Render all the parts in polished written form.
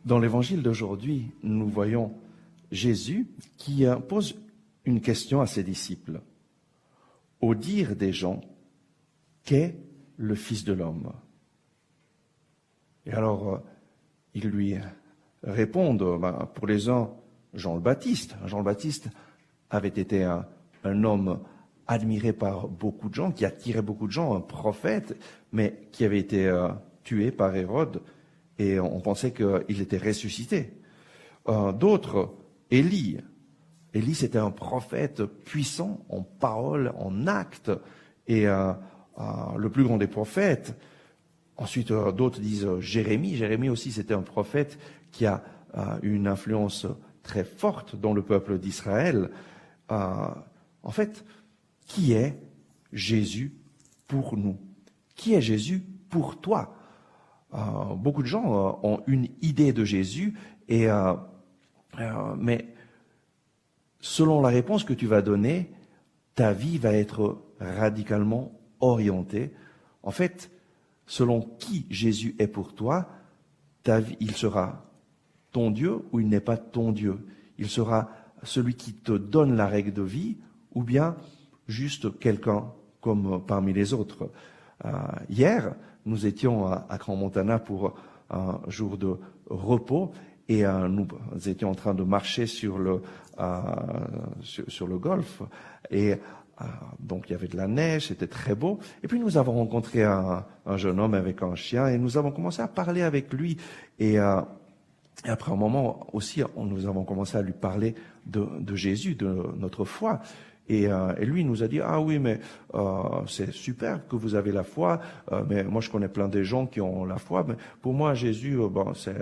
Dans l'évangile d'aujourd'hui, nous voyons Jésus qui pose une question à ses disciples. Au dire des gens, qu'est le Fils de l'homme? Et alors, ils lui répondent, pour les uns, Jean le Baptiste. Jean le Baptiste avait été un homme admiré par beaucoup de gens, qui attirait beaucoup de gens, un prophète, mais qui avait été tué par Hérode, et on pensait qu'il était ressuscité. D'autres, Élie. Élie, c'était un prophète puissant en parole, en actes, et le plus grand des prophètes. Ensuite, d'autres disent Jérémie. Jérémie aussi, c'était un prophète qui a eu une influence très forte dans le peuple d'Israël. En fait, qui est Jésus pour nous? Qui est Jésus pour toi? Beaucoup de gens ont une idée de Jésus, mais selon la réponse que tu vas donner, ta vie va être radicalement orientée. En fait, selon qui Jésus est pour toi, ta vie, il sera ton Dieu ou il n'est pas ton Dieu. Il sera celui qui te donne la règle de vie ou bien juste quelqu'un comme parmi les autres. Hier, nous étions à Crans-Montana pour un jour de repos et nous étions en train de marcher sur le golfe et donc il y avait de la neige, c'était très beau. Et puis nous avons rencontré un jeune homme avec un chien et nous avons commencé à parler avec lui. Et après un moment aussi, nous avons commencé à lui parler de Jésus, de notre foi. Et lui nous a dit, ah oui, mais c'est super que vous avez la foi, mais moi je connais plein de gens qui ont la foi, mais pour moi Jésus, c'est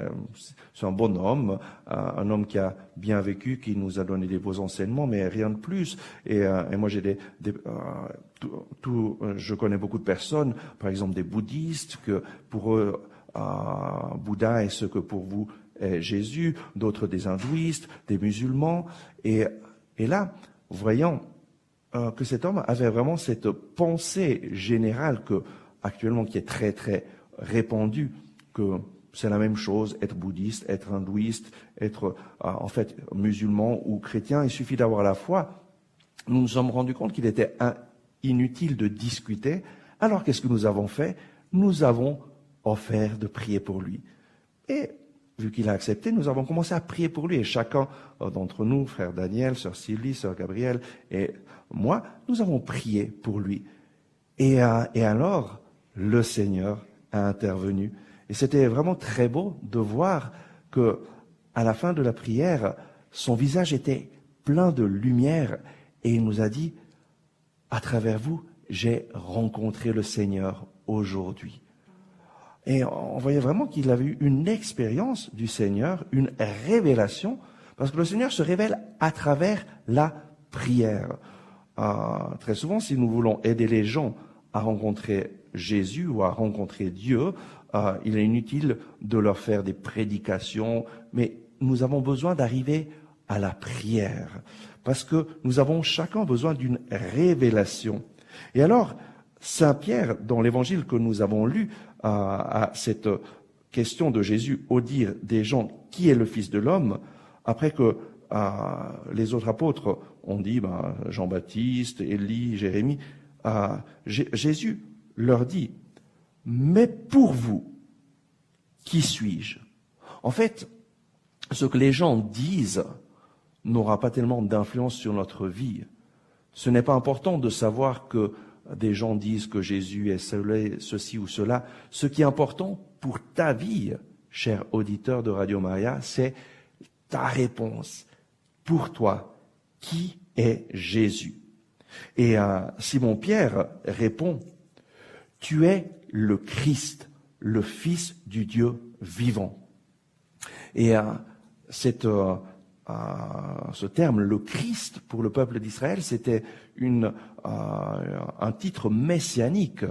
un bon homme, un homme qui a bien vécu, qui nous a donné des beaux enseignements, mais rien de plus. Et moi j'ai je connais beaucoup de personnes, par exemple des bouddhistes, que pour eux Bouddha est ce que pour vous est Jésus, d'autres des hindouistes, des musulmans, et là, voyons que cet homme avait vraiment cette pensée générale actuellement qui est très très répandue, que c'est la même chose, être bouddhiste, être hindouiste, être en fait musulman ou chrétien, il suffit d'avoir la foi. Nous nous sommes rendus compte qu'il était inutile de discuter. Alors qu'est-ce que nous avons fait? Nous avons offert de prier pour lui. Et vu qu'il a accepté, nous avons commencé à prier pour lui. Et chacun d'entre nous, frère Daniel, sœur Sylvie, sœur Gabrielle et moi, nous avons prié pour lui. Et alors, le Seigneur a intervenu. Et c'était vraiment très beau de voir que, à la fin de la prière, son visage était plein de lumière. Et il nous a dit, à travers vous, j'ai rencontré le Seigneur aujourd'hui. Et on voyait vraiment qu'il avait eu une expérience du Seigneur, une révélation, parce que le Seigneur se révèle à travers la prière. Très souvent, si nous voulons aider les gens à rencontrer Jésus ou à rencontrer Dieu, il est inutile de leur faire des prédications, mais nous avons besoin d'arriver à la prière, parce que nous avons chacun besoin d'une révélation. Et alors, Saint Pierre, dans l'évangile que nous avons lu, à cette question de Jésus au dire des gens qui est le Fils de l'homme, après que les autres apôtres ont dit Jean-Baptiste, Élie, Jérémie, Jésus leur dit, mais pour vous, qui suis-je? En fait, ce que les gens disent n'aura pas tellement d'influence sur notre vie. Ce n'est pas important de savoir que des gens disent que Jésus est ceci ou cela. Ce qui est important pour ta vie, cher auditeur de Radio Maria, c'est ta réponse. Pour toi, qui est Jésus? Et Simon-Pierre répond, tu es le Christ, le Fils du Dieu vivant. Et ce terme, le Christ, pour le peuple d'Israël, c'était un titre messianique.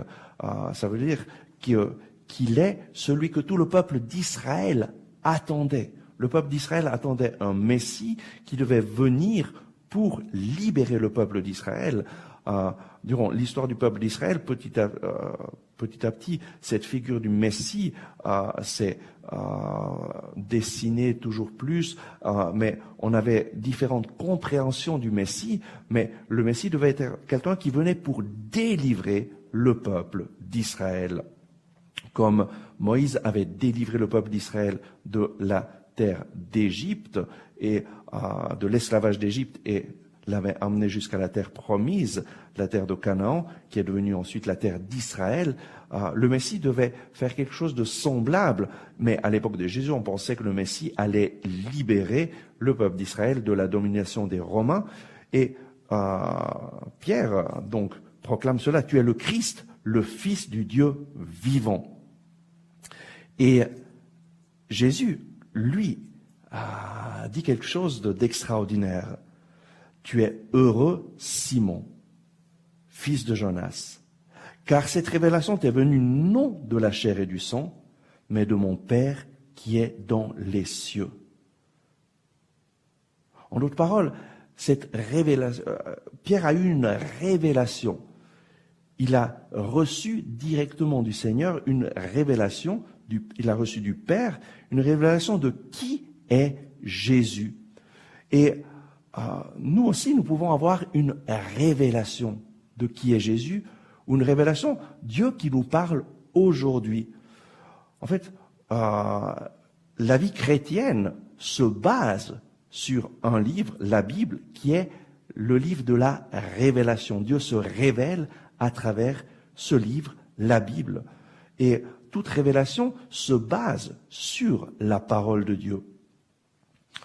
Ça veut dire qu'il est celui que tout le peuple d'Israël attendait. Le peuple d'Israël attendait un Messie qui devait venir pour libérer le peuple d'Israël. Durant l'histoire du peuple d'Israël, petit à petit, cette figure du Messie s'est dessinée toujours plus, mais on avait différentes compréhensions du Messie, mais le Messie devait être quelqu'un qui venait pour délivrer le peuple d'Israël. Comme Moïse avait délivré le peuple d'Israël de la terre d'Égypte et de l'esclavage d'Égypte et l'avait amené jusqu'à la terre promise, la terre de Canaan, qui est devenue ensuite la terre d'Israël. Le Messie devait faire quelque chose de semblable, mais à l'époque de Jésus, on pensait que le Messie allait libérer le peuple d'Israël de la domination des Romains. Et Pierre donc proclame cela: tu es le Christ, le Fils du Dieu vivant. Et Jésus, lui, a dit quelque chose d'extraordinaire. Tu es heureux, Simon, fils de Jonas, car cette révélation t'est venue non de la chair et du sang, mais de mon Père qui est dans les cieux. En d'autres paroles, cette révélation, Pierre a eu une révélation. Il a reçu directement du Seigneur une révélation, il a reçu du Père une révélation de qui est Jésus. Et nous aussi, nous pouvons avoir une révélation de qui est Jésus, ou une révélation, Dieu qui nous parle aujourd'hui. En fait, la vie chrétienne se base sur un livre, la Bible, qui est le livre de la révélation. Dieu se révèle à travers ce livre, la Bible. Et toute révélation se base sur la parole de Dieu.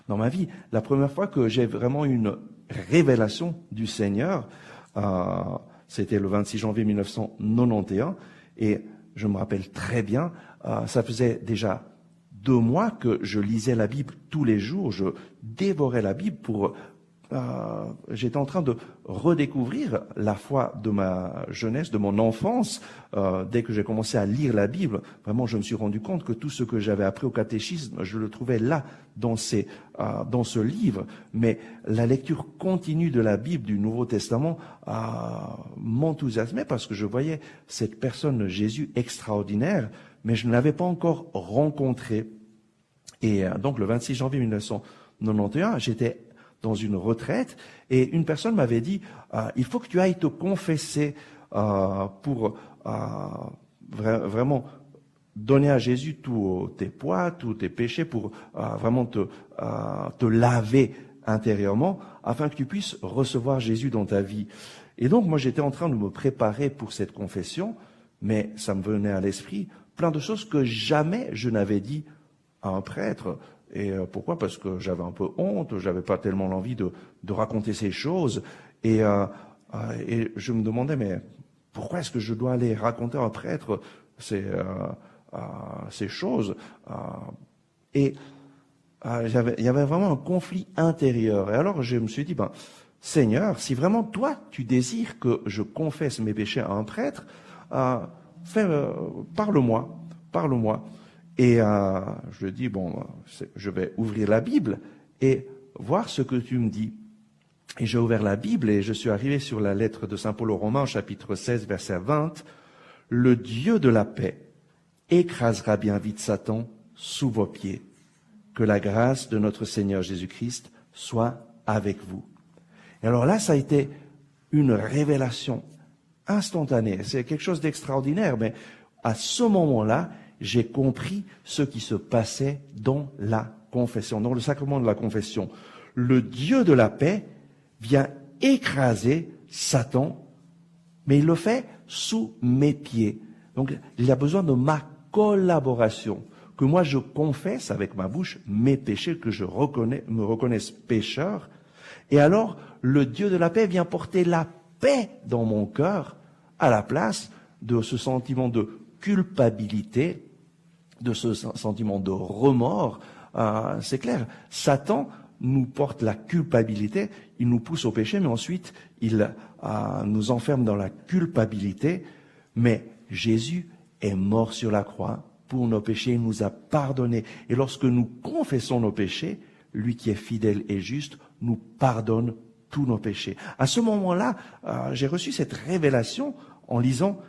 Dans ma vie, la première fois que j'ai vraiment eu une révélation du Seigneur, c'était le 26 janvier 1991, et je me rappelle très bien, ça faisait déjà 2 mois que je lisais la Bible tous les jours, je dévorais la Bible j'étais en train de redécouvrir la foi de ma jeunesse, de mon enfance. Dès que j'ai commencé à lire la Bible, vraiment, je me suis rendu compte que tout ce que j'avais appris au catéchisme, je le trouvais là, dans ce livre. Mais la lecture continue de la Bible, du Nouveau Testament, m'enthousiasmait parce que je voyais cette personne, Jésus, extraordinaire, mais je ne l'avais pas encore rencontré. Et donc, le 26 janvier 1991, j'étais dans une retraite, et une personne m'avait dit il faut que tu ailles te confesser pour vraiment donner à Jésus tous tes poids, tous tes péchés, pour vraiment te laver intérieurement, afin que tu puisses recevoir Jésus dans ta vie. Et donc, moi, j'étais en train de me préparer pour cette confession, mais ça me venait à l'esprit plein de choses que jamais je n'avais dit à un prêtre. Et pourquoi? Parce que j'avais un peu honte, j'avais pas tellement l'envie de raconter ces choses. Et je me demandais, mais pourquoi est-ce que je dois aller raconter à un prêtre ces choses? Il y avait vraiment un conflit intérieur. Et alors je me suis dit, Seigneur, si vraiment toi tu désires que je confesse mes péchés à un prêtre, parle-moi. Et je lui dis, je vais ouvrir la Bible et voir ce que tu me dis. Et j'ai ouvert la Bible et je suis arrivé sur la lettre de Saint Paul aux Romains, chapitre 16, verset 20. Le Dieu de la paix écrasera bien vite Satan sous vos pieds. Que la grâce de notre Seigneur Jésus-Christ soit avec vous. Et alors là, ça a été une révélation instantanée. C'est quelque chose d'extraordinaire, mais à ce moment-là, j'ai compris ce qui se passait dans la confession, dans le sacrement de la confession. Le Dieu de la paix vient écraser Satan, mais il le fait sous mes pieds. Donc, il a besoin de ma collaboration, que moi je confesse avec ma bouche mes péchés, que je me reconnaisse pécheur. Et alors, le Dieu de la paix vient porter la paix dans mon cœur à la place de ce sentiment de culpabilité, de ce sentiment de remords. C'est clair, Satan nous porte la culpabilité, il nous pousse au péché, mais ensuite il nous enferme dans la culpabilité. Mais Jésus est mort sur la croix pour nos péchés, il nous a pardonnés. Et lorsque nous confessons nos péchés, lui qui est fidèle et juste nous pardonne tous nos péchés. À ce moment-là, j'ai reçu cette révélation en lisant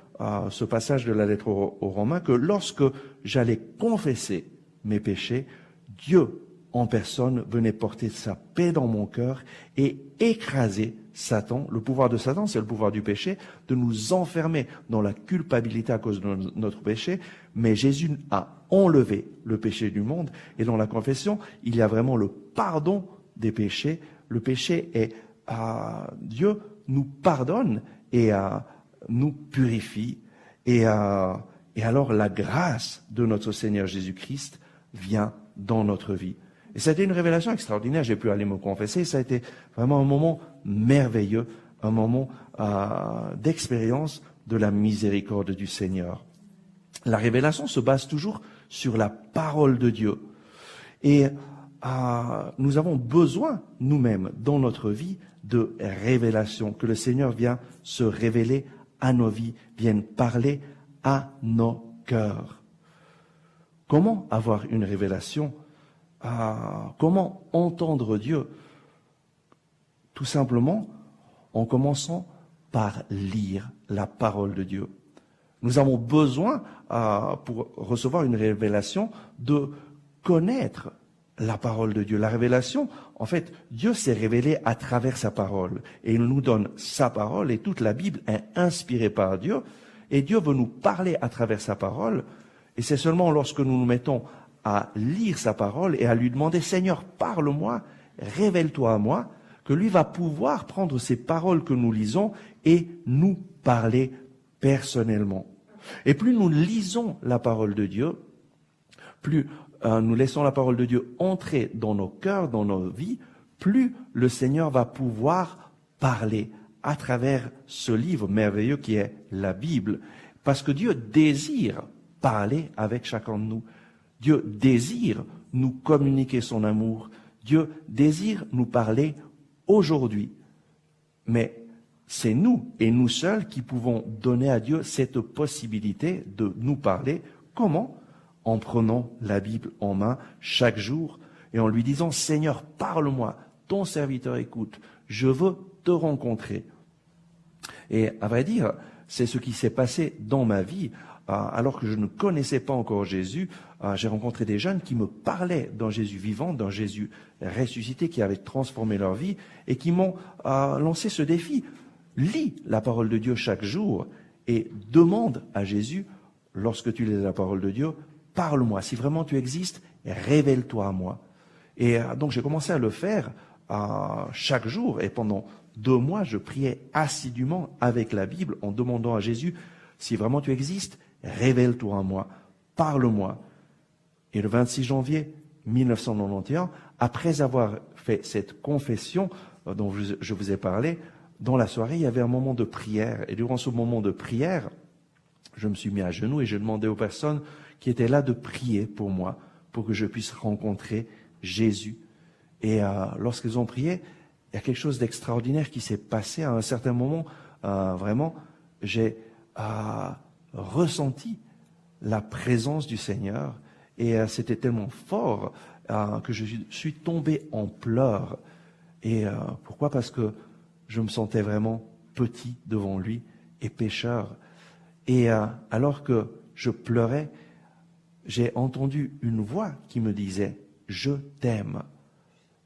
ce passage de la lettre aux Romains, que lorsque j'allais confesser mes péchés, Dieu en personne venait porter sa paix dans mon cœur et écraser Satan. Le pouvoir de Satan, c'est le pouvoir du péché, de nous enfermer dans la culpabilité à cause de notre péché. Mais Jésus a enlevé le péché du monde. Et dans la confession, il y a vraiment le pardon des péchés. Le péché est Dieu nous pardonne et nous purifie. Et alors la grâce de notre Seigneur Jésus-Christ vient dans notre vie. Et ça a été une révélation extraordinaire. J'ai pu aller me confesser. Ça a été vraiment un moment merveilleux, un moment d'expérience de la miséricorde du Seigneur. La révélation se base toujours sur la parole de Dieu. Et nous avons besoin, nous-mêmes, dans notre vie, de révélation, que le Seigneur vienne se révéler à nos vies, vienne parler à nos cœurs. Comment avoir une révélation? Comment entendre Dieu? Tout simplement en commençant par lire la parole de Dieu. Nous avons besoin, pour recevoir une révélation, de connaître la parole de Dieu. La révélation, en fait, Dieu s'est révélé à travers sa parole. Et il nous donne sa parole, et toute la Bible est inspirée par Dieu. Et Dieu veut nous parler à travers sa parole. Et c'est seulement lorsque nous nous mettons à lire sa parole et à lui demander « Seigneur, parle-moi, révèle-toi à moi », que lui va pouvoir prendre ces paroles que nous lisons et nous parler personnellement. Et plus nous lisons la parole de Dieu, plus nous laissons la parole de Dieu entrer dans nos cœurs, dans nos vies, plus le Seigneur va pouvoir parler à travers ce livre merveilleux qui est la Bible. Parce que Dieu désire parler avec chacun de nous. Dieu désire nous communiquer son amour. Dieu désire nous parler aujourd'hui. Mais c'est nous et nous seuls qui pouvons donner à Dieu cette possibilité de nous parler. Comment? En prenant la Bible en main chaque jour et en lui disant « Seigneur, parle-moi, ton serviteur écoute, je veux te rencontrer ». Et à vrai dire, c'est ce qui s'est passé dans ma vie. Alors que je ne connaissais pas encore Jésus, j'ai rencontré des jeunes qui me parlaient d'un Jésus vivant, d'un Jésus ressuscité qui avait transformé leur vie et qui m'ont lancé ce défi. Lis la parole de Dieu chaque jour et demande à Jésus, lorsque tu lis la parole de Dieu, parle-moi. Si vraiment tu existes, révèle-toi à moi. Et donc j'ai commencé à le faire chaque jour. Et pendant 2 mois, je priais assidûment avec la Bible en demandant à Jésus, si vraiment tu existes, révèle-toi à moi, parle-moi. Et le 26 janvier 1991, après avoir fait cette confession dont je vous ai parlé, dans la soirée, il y avait un moment de prière. Et durant ce moment de prière, je me suis mis à genoux et j'ai demandé aux personnes qui étaient là de prier pour moi, pour que je puisse rencontrer Jésus. Et lorsqu'ils ont prié, il y a quelque chose d'extraordinaire qui s'est passé. À un certain moment, vraiment, j'ai ressenti la présence du Seigneur. Et c'était tellement fort que je suis tombé en pleurs. Et pourquoi? Parce que je me sentais vraiment petit devant lui et pécheur. Et alors que je pleurais, j'ai entendu une voix qui me disait « Je t'aime ».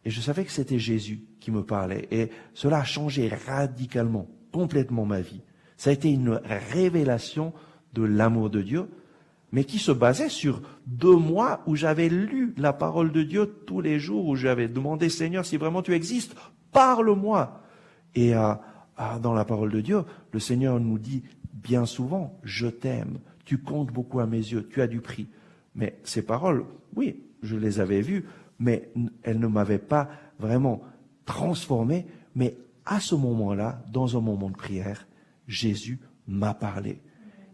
Et je savais que c'était Jésus qui me parlait. Et cela a changé radicalement, complètement ma vie. Ça a été une révélation de l'amour de Dieu, mais qui se basait sur 2 mois où j'avais lu la parole de Dieu tous les jours, où j'avais demandé « Seigneur, si vraiment tu existes, parle-moi ». Et dans la parole de Dieu, le Seigneur nous dit bien souvent « Je t'aime, tu comptes beaucoup à mes yeux, tu as du prix ». Mais ces paroles, oui, je les avais vues, mais elles ne m'avaient pas vraiment transformé. Mais à ce moment-là, dans un moment de prière, Jésus m'a parlé.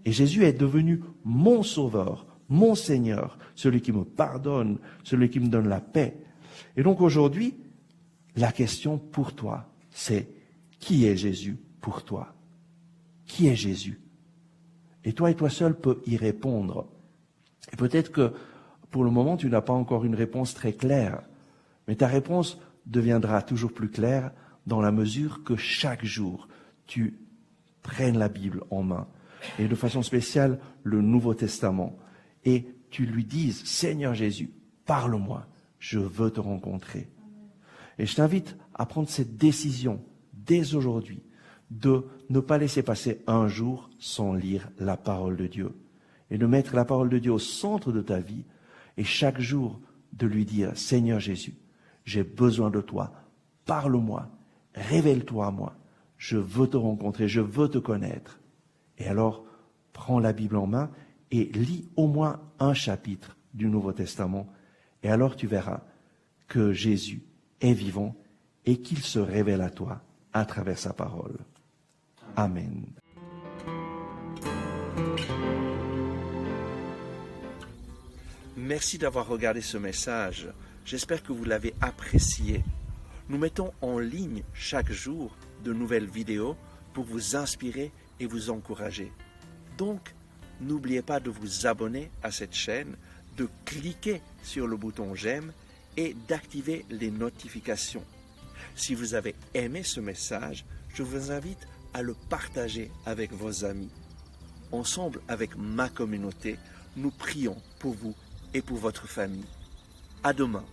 Et Jésus est devenu mon sauveur, mon Seigneur, celui qui me pardonne, celui qui me donne la paix. Et donc aujourd'hui, la question pour toi, c'est qui est Jésus pour toi? Qui est Jésus? Et toi seul peux y répondre. Et peut-être que pour le moment, tu n'as pas encore une réponse très claire, mais ta réponse deviendra toujours plus claire dans la mesure que chaque jour, tu prennes la Bible en main, et de façon spéciale le Nouveau Testament, et tu lui dises, Seigneur Jésus, parle-moi, je veux te rencontrer. Et je t'invite à prendre cette décision dès aujourd'hui de ne pas laisser passer un jour sans lire la parole de Dieu, et de mettre la parole de Dieu au centre de ta vie, et chaque jour de lui dire, Seigneur Jésus, j'ai besoin de toi, parle-moi, révèle-toi à moi, je veux te rencontrer, je veux te connaître. Et alors, prends la Bible en main et lis au moins un chapitre du Nouveau Testament, et alors tu verras que Jésus est vivant et qu'il se révèle à toi à travers sa parole. Amen. Merci d'avoir regardé ce message. J'espère que vous l'avez apprécié. Nous mettons en ligne chaque jour de nouvelles vidéos pour vous inspirer et vous encourager. Donc, n'oubliez pas de vous abonner à cette chaîne, de cliquer sur le bouton j'aime et d'activer les notifications. Si vous avez aimé ce message, je vous invite à le partager avec vos amis. Ensemble, avec ma communauté, nous prions pour vous et pour votre famille. À demain.